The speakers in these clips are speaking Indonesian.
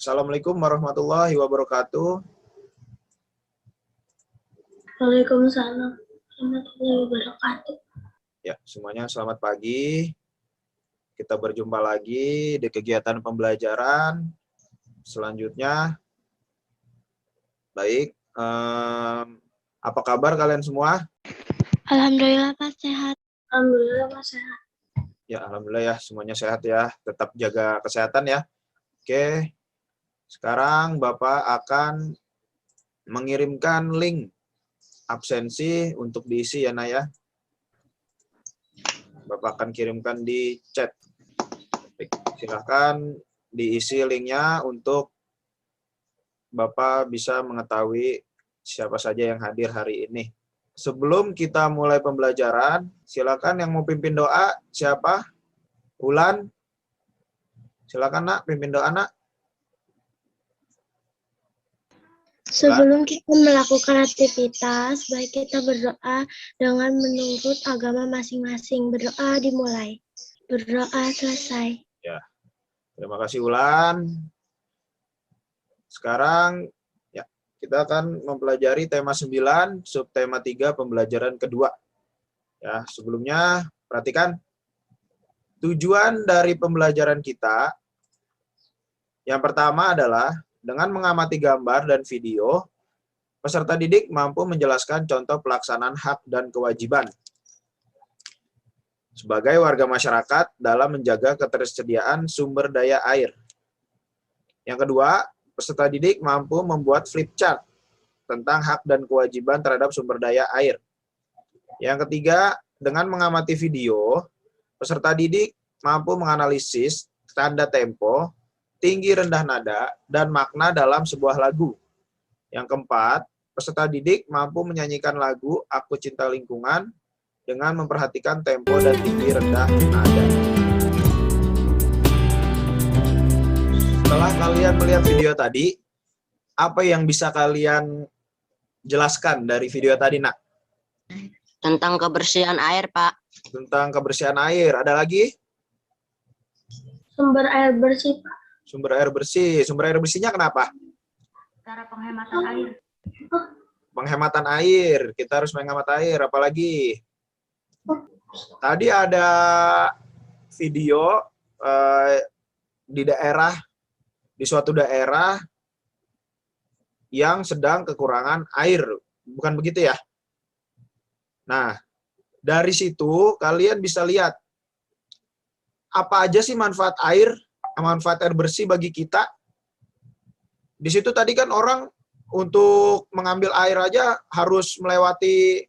Assalamualaikum warahmatullahi wabarakatuh. Waalaikumsalam warahmatullahi wabarakatuh. Ya, semuanya selamat pagi. Kita berjumpa lagi di kegiatan pembelajaran selanjutnya. Baik, apa kabar kalian semua? Alhamdulillah Pak sehat. Alhamdulillah Pak sehat. Ya, alhamdulillah ya, semuanya sehat ya. Tetap jaga kesehatan ya. Oke, sekarang Bapak akan mengirimkan link absensi untuk diisi ya, Naya. Bapak akan kirimkan di chat. Silahkan diisi linknya untuk Bapak bisa mengetahui siapa saja yang hadir hari ini. Sebelum kita mulai pembelajaran, silakan yang mau pimpin doa, siapa? Ulan? Silakan nak, pimpin doa nak. Sebelum kita melakukan aktivitas, baik kita berdoa dengan menurut agama masing-masing. Berdoa dimulai. Berdoa selesai. Ya, terima kasih Ulan. Sekarang ya, kita akan mempelajari tema 9, subtema 3, pembelajaran kedua. Ya, sebelumnya perhatikan tujuan dari pembelajaran kita. Yang pertama adalah dengan mengamati gambar dan video, peserta didik mampu menjelaskan contoh pelaksanaan hak dan kewajiban sebagai warga masyarakat dalam menjaga ketersediaan sumber daya air. Yang kedua, peserta didik mampu membuat flip chart tentang hak dan kewajiban terhadap sumber daya air. Yang ketiga, dengan mengamati video, peserta didik mampu menganalisis tanda tempo, tinggi rendah nada, dan makna dalam sebuah lagu. Yang keempat, peserta didik mampu menyanyikan lagu Aku Cinta Lingkungan dengan memperhatikan tempo dan tinggi rendah nada. Setelah kalian melihat video tadi, apa yang bisa kalian jelaskan dari video tadi, Nak? Tentang kebersihan air, Pak. Tentang kebersihan air. Ada lagi? Sumber air bersih, Pak. Sumber air bersih. Sumber air bersihnya kenapa? Cara penghematan air. Penghematan air. Kita harus menghemat air. Apalagi? Tadi ada video di suatu daerah yang sedang kekurangan air. Bukan begitu ya? Nah, dari situ kalian bisa lihat apa aja sih manfaat air bersih bagi kita. Di situ tadi kan orang untuk mengambil air aja harus melewati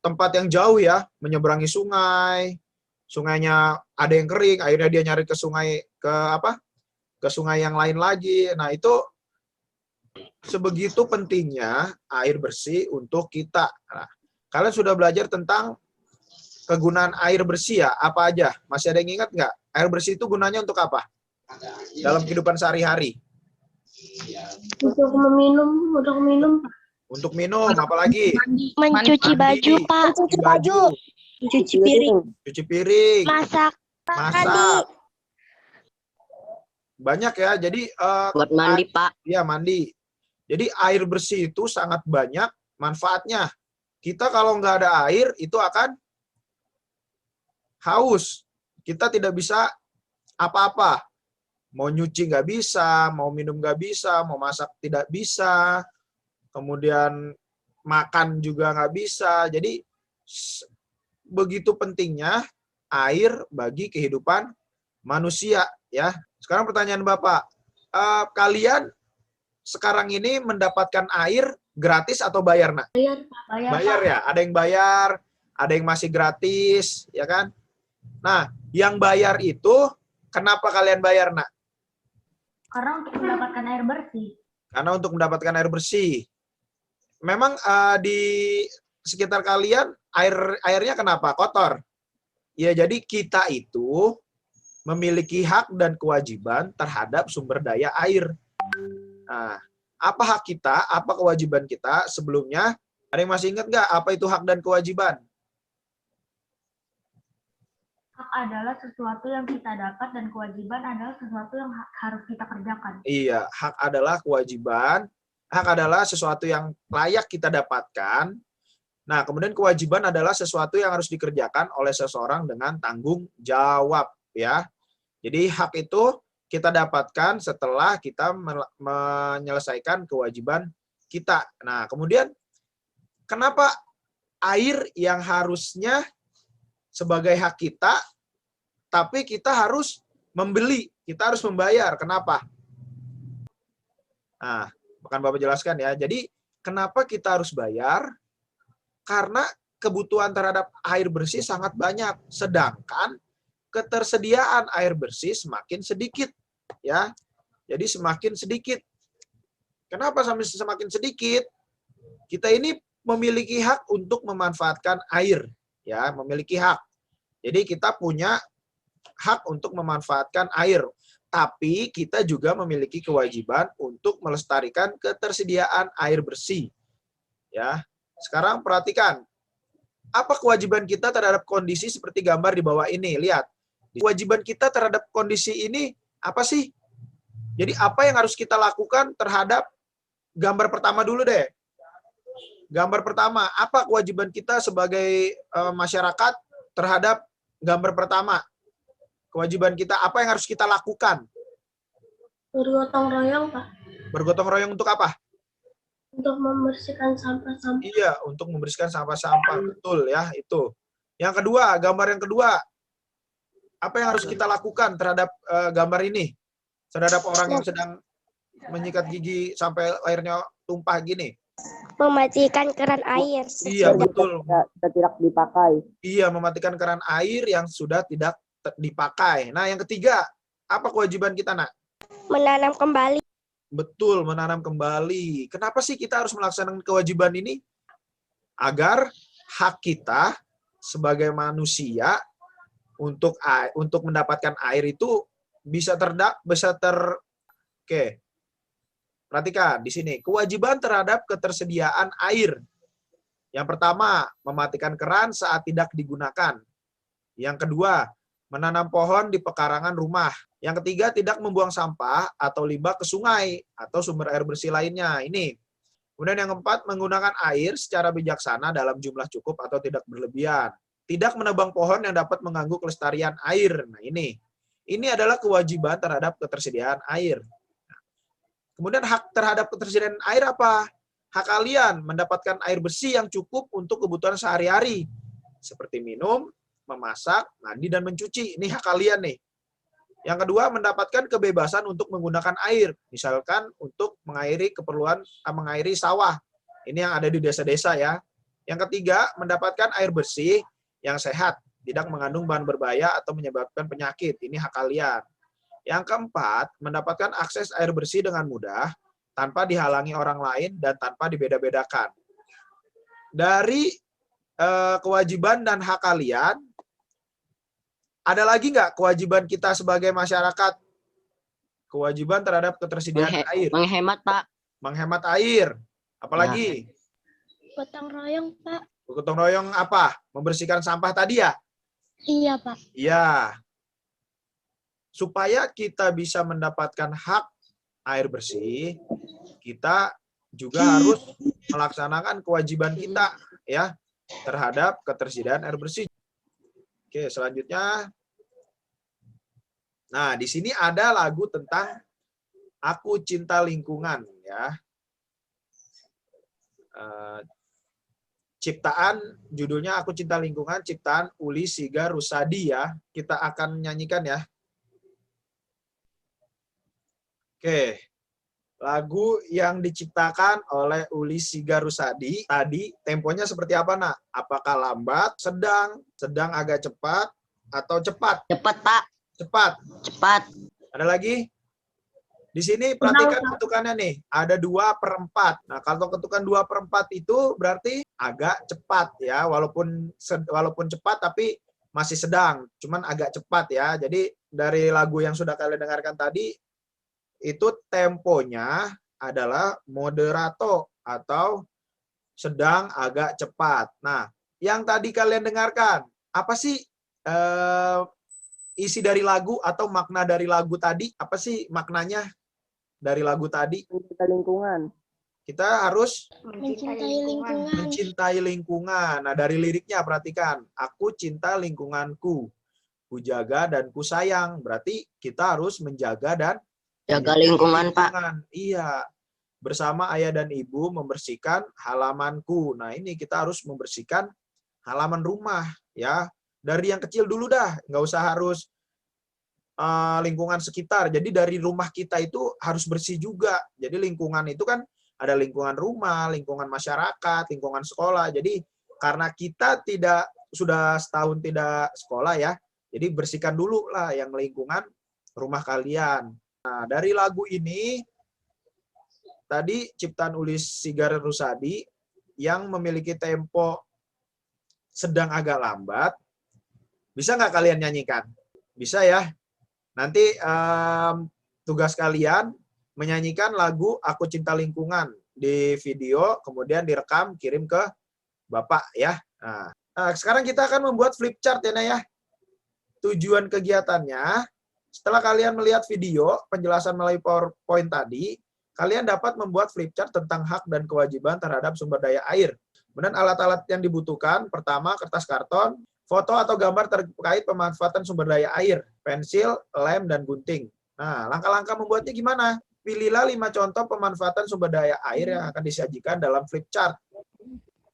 tempat yang jauh ya, menyeberangi sungai. Sungainya ada yang kering, akhirnya dia nyari ke sungai ke sungai yang lain lagi. Nah, itu sebegitu pentingnya air bersih untuk kita. Nah, kalian sudah belajar tentang kegunaan air bersih ya? Apa aja? Masih ada yang ingat nggak? Air bersih itu gunanya untuk apa? Dalam kehidupan sehari-hari. Untuk minum. Untuk minum, apalagi? Mencuci baju, Pak. Cuci baju. Cuci piring. Cuci piring. Masak. Masak. Banyak ya. Jadi Buat mandi, Pak. iya, mandi. Jadi air bersih itu sangat banyak manfaatnya. Kita kalau nggak ada air itu akan haus. Kita tidak bisa apa-apa. Mau nyuci nggak bisa, mau minum nggak bisa, mau masak tidak bisa, kemudian makan juga nggak bisa. Jadi begitu pentingnya air bagi kehidupan manusia ya. Sekarang pertanyaan Bapak, kalian sekarang ini mendapatkan air gratis atau bayar, Nak? Bayar ya, ada yang bayar, ada yang masih gratis, ya kan? Nah, yang bayar itu kenapa kalian bayar, Nak? Karena untuk mendapatkan air bersih. Karena untuk mendapatkan air bersih. Memang di sekitar kalian airnya kenapa? Kotor. Ya, jadi kita itu memiliki hak dan kewajiban terhadap sumber daya air. Nah, apa hak kita, apa kewajiban kita sebelumnya? Ada yang masih ingat nggak apa itu hak dan kewajiban? Hak adalah sesuatu yang kita dapat dan kewajiban adalah sesuatu yang harus kita kerjakan. Iya, hak adalah kewajiban, hak adalah sesuatu yang layak kita dapatkan. Nah, kemudian kewajiban adalah sesuatu yang harus dikerjakan oleh seseorang dengan tanggung jawab, ya. Jadi hak itu kita dapatkan setelah kita menyelesaikan kewajiban kita. Nah, kemudian kenapa air yang harusnya sebagai hak kita, tapi kita harus membeli, kita harus membayar. Kenapa? Nah, akan Bapak jelaskan ya. Jadi, kenapa kita harus bayar? Karena kebutuhan terhadap air bersih sangat banyak, sedangkan ketersediaan air bersih semakin sedikit, ya. Jadi semakin sedikit. Kenapa sampai semakin sedikit? Kita ini memiliki hak untuk memanfaatkan air, ya, memiliki hak. Jadi kita punya hak untuk memanfaatkan air, tapi kita juga memiliki kewajiban untuk melestarikan ketersediaan air bersih. Ya. Sekarang perhatikan, apa kewajiban kita terhadap kondisi seperti gambar di bawah ini? Lihat, kewajiban kita terhadap kondisi ini apa sih? Jadi apa yang harus kita lakukan terhadap gambar pertama dulu deh. Gambar pertama, apa kewajiban kita sebagai masyarakat terhadap gambar pertama? Kewajiban kita, apa yang harus kita lakukan? Bergotong royong, Pak. Bergotong royong untuk apa? Untuk membersihkan sampah-sampah. Iya, untuk membersihkan sampah-sampah. Betul ya, itu. Yang kedua, gambar yang kedua. Apa yang harus kita lakukan terhadap gambar ini? Terhadap orang yang sedang menyikat gigi sampai airnya tumpah gini. Mematikan keran air. Iya, betul. Sudah tidak dipakai. Iya, mematikan keran air yang sudah tidak dipakai. Nah, yang ketiga, apa kewajiban kita, Nak? Menanam kembali. Betul, menanam kembali. Kenapa sih kita harus melaksanakan kewajiban ini? Agar hak kita sebagai manusia untuk mendapatkan air itu bisa Oke. Perhatikan di sini, kewajiban terhadap ketersediaan air. Yang pertama, mematikan keran saat tidak digunakan. Yang kedua, menanam pohon di pekarangan rumah. Yang ketiga, tidak membuang sampah atau limbah ke sungai atau sumber air bersih lainnya. Ini. Kemudian yang keempat, menggunakan air secara bijaksana dalam jumlah cukup atau tidak berlebihan. Tidak menebang pohon yang dapat mengganggu kelestarian air. Nah, ini. Ini adalah kewajiban terhadap ketersediaan air. Kemudian hak terhadap ketersediaan air apa? Hak kalian mendapatkan air bersih yang cukup untuk kebutuhan sehari-hari. Seperti minum, memasak, mandi, dan mencuci. Ini hak kalian nih. Yang kedua, mendapatkan kebebasan untuk menggunakan air. Misalkan untuk mengairi mengairi sawah. Ini yang ada di desa-desa ya. Yang ketiga, mendapatkan air bersih yang sehat. Tidak mengandung bahan berbahaya atau menyebabkan penyakit. Ini hak kalian. Yang keempat, mendapatkan akses air bersih dengan mudah, tanpa dihalangi orang lain dan tanpa dibeda-bedakan. Dari kewajiban dan hak kalian, ada lagi nggak kewajiban kita sebagai masyarakat? Kewajiban terhadap ketersediaan air. Menghemat, Pak. Menghemat air. Apalagi? Gotong royong, Pak. Gotong royong apa? Membersihkan sampah tadi ya? Iya, Pak. Iya. Supaya kita bisa mendapatkan hak air bersih, kita juga harus melaksanakan kewajiban kita ya terhadap ketersediaan air bersih. Oke, selanjutnya. Nah, di sini ada lagu tentang Aku Cinta Lingkungan ya. Ciptaan judulnya Aku Cinta Lingkungan, ciptaan Uli Siga Rusadi ya. Kita akan nyanyikan ya. Oke, lagu yang diciptakan oleh Uli Siga Rusadi tadi temponya seperti apa, Nak? Apakah lambat, sedang agak cepat, atau cepat? Cepat, Pak. Cepat. Cepat. Ada lagi? Di sini perhatikan ketukannya nih, ada 2/4. Nah, kalau ketukan 2/4 itu berarti agak cepat ya, walaupun cepat tapi masih sedang, cuman agak cepat ya. Jadi dari lagu yang sudah kalian dengarkan tadi, itu temponya adalah moderato atau sedang agak cepat. Nah, yang tadi kalian dengarkan, apa sih isi dari lagu atau makna dari lagu tadi. Apa sih maknanya dari lagu tadi? Mencintai lingkungan. Kita harus Mencintai lingkungan. mencintai lingkungan. Nah, dari liriknya perhatikan. Aku cinta lingkunganku. Ku jaga dan ku sayang. Berarti kita harus menjaga dan Jaga lingkungan, Pak. Iya. Bersama ayah dan ibu membersihkan halamanku. Nah, ini kita harus membersihkan halaman rumah, ya. Dari yang kecil dulu dah. Nggak usah harus lingkungan sekitar. Jadi dari rumah kita itu harus bersih juga. Jadi lingkungan itu kan ada lingkungan rumah, lingkungan masyarakat, lingkungan sekolah. Jadi karena kita sudah setahun tidak sekolah ya, jadi bersihkan dulu lah yang lingkungan rumah kalian. Nah, dari lagu ini tadi ciptaan Ulis Sigar Rusadi yang memiliki tempo sedang agak lambat. Bisa nggak kalian nyanyikan? Bisa ya. Nanti tugas kalian menyanyikan lagu Aku Cinta Lingkungan di video, kemudian direkam, kirim ke Bapak ya. Nah, sekarang kita akan membuat flip chart ya, Nah ya. Tujuan kegiatannya, setelah kalian melihat video, penjelasan melalui PowerPoint tadi, kalian dapat membuat flip chart tentang hak dan kewajiban terhadap sumber daya air. Kemudian alat-alat yang dibutuhkan, pertama kertas karton, foto atau gambar terkait pemanfaatan sumber daya air, pensil, lem, dan gunting. Nah, langkah-langkah membuatnya gimana? Pilihlah 5 contoh pemanfaatan sumber daya air yang akan disajikan dalam flip chart.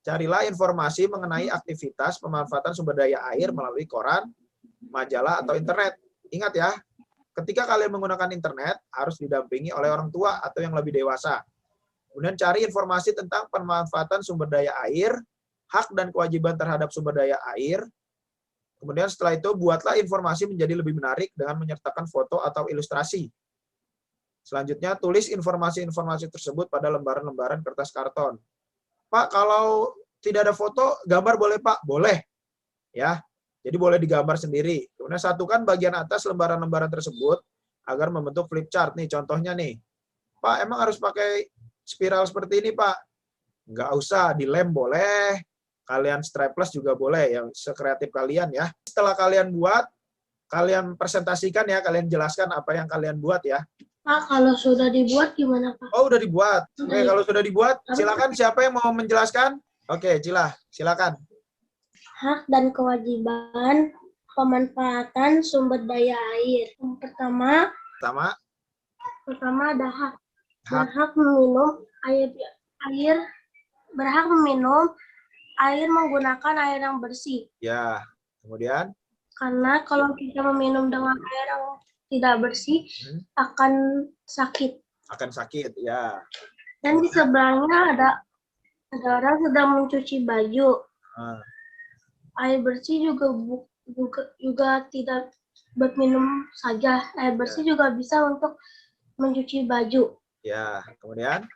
Carilah informasi mengenai aktivitas pemanfaatan sumber daya air melalui koran, majalah, atau internet. Ingat ya, ketika kalian menggunakan internet, harus didampingi oleh orang tua atau yang lebih dewasa. Kemudian cari informasi tentang pemanfaatan sumber daya air, hak dan kewajiban terhadap sumber daya air. Kemudian setelah itu, buatlah informasi menjadi lebih menarik dengan menyertakan foto atau ilustrasi. Selanjutnya, tulis informasi-informasi tersebut pada lembaran-lembaran kertas karton. Pak, kalau tidak ada foto, gambar boleh, Pak? Boleh. Ya. Jadi boleh digambar sendiri. Kemudian satukan bagian atas lembaran-lembaran tersebut agar membentuk flip chart. Nih, contohnya nih. Pak, emang harus pakai spiral seperti ini, Pak? Nggak usah, dilem boleh. Kalian strapless juga boleh, yang sekreatif kalian ya. Setelah kalian buat, kalian presentasikan ya, kalian jelaskan apa yang kalian buat ya. Pak, kalau sudah dibuat gimana, Pak? Oh, udah dibuat. Oke, kalau sudah dibuat, silakan siapa yang mau menjelaskan? Oke, Cila, silakan. Hak dan kewajiban pemanfaatan sumber daya air. Yang pertama ada hak. Berhak meminum berhak meminum air menggunakan air yang bersih. Ya, kemudian? Karena kalau kita meminum dengan air yang tidak bersih, akan sakit. Akan sakit, ya. Dan di sebelahnya ada orang sedang mencuci baju. Air bersih juga tidak buat minum saja. Air bersih juga bisa untuk mencuci baju. Ya, kemudian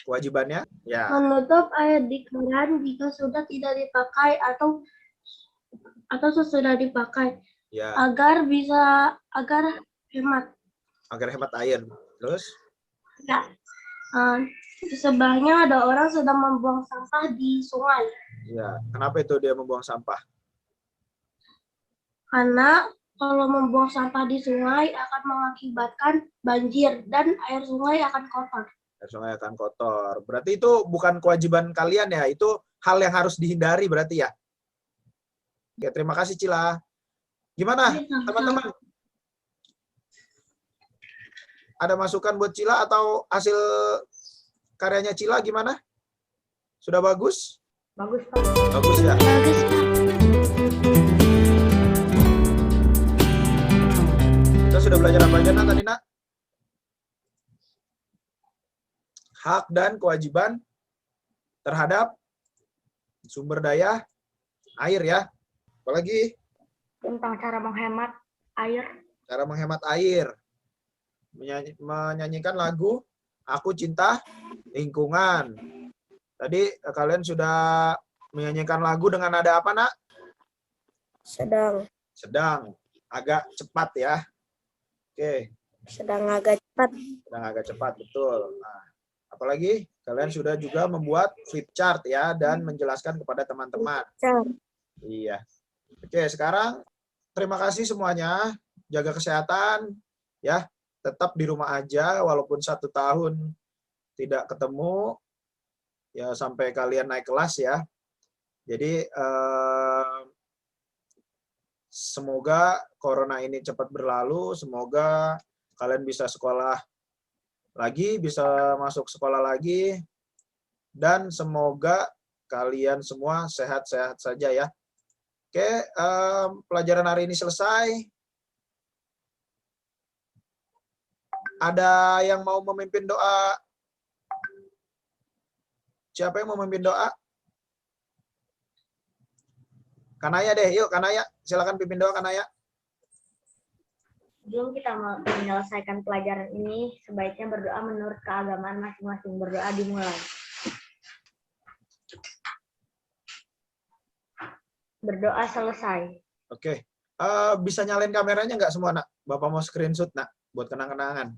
kewajibannya? Ya. Menutup air di keran jika sudah tidak dipakai atau sesudah dipakai. Ya. Agar hemat. Agar hemat air. Terus? Ya. Di sebelahnya ada orang sedang membuang sampah di sungai. Ya. Kenapa itu dia membuang sampah? Karena kalau membuang sampah di sungai akan mengakibatkan banjir dan air sungai akan kotor. Air sungai akan kotor. Berarti itu bukan kewajiban kalian ya, itu hal yang harus dihindari berarti ya. Oke, terima kasih Cila. Gimana teman-teman? Ada masukan buat Cila atau hasil karyanya Cila gimana? Sudah bagus? Bagus, Pak. Bagus ya? Bagus, Pak. Kita sudah belajar apa aja, Nak, tadi, Nak? Hak dan kewajiban terhadap sumber daya air ya. Apalagi? Tentang cara menghemat air. Cara menghemat air. Menyanyikan lagu Aku Cinta Lingkungan. Tadi kalian sudah menyanyikan lagu dengan nada apa, Nak? Sedang Agak cepat ya. Oke. Sedang agak cepat. Sedang agak cepat, betul. Nah, apalagi kalian sudah juga membuat flip chart ya dan menjelaskan kepada teman-teman. Iya. Oke, sekarang terima kasih semuanya. Jaga kesehatan, ya. Tetap di rumah aja, walaupun 1 tahun tidak ketemu, ya sampai kalian naik kelas ya. Jadi semoga corona ini cepat berlalu, semoga kalian bisa sekolah lagi, bisa masuk sekolah lagi, dan semoga kalian semua sehat-sehat saja ya. Oke, pelajaran hari ini selesai. Ada yang mau memimpin doa? Siapa yang mau memimpin doa? Kanaya deh, yuk Kanaya. Silakan pimpin doa Kanaya. Sebelum kita menyelesaikan pelajaran ini, sebaiknya berdoa menurut keagamaan masing-masing. Berdoa dimulai. Berdoa selesai. Oke. Bisa nyalain kameranya nggak semua, Nak? Bapak mau screenshot, Nak, buat kenang-kenangan.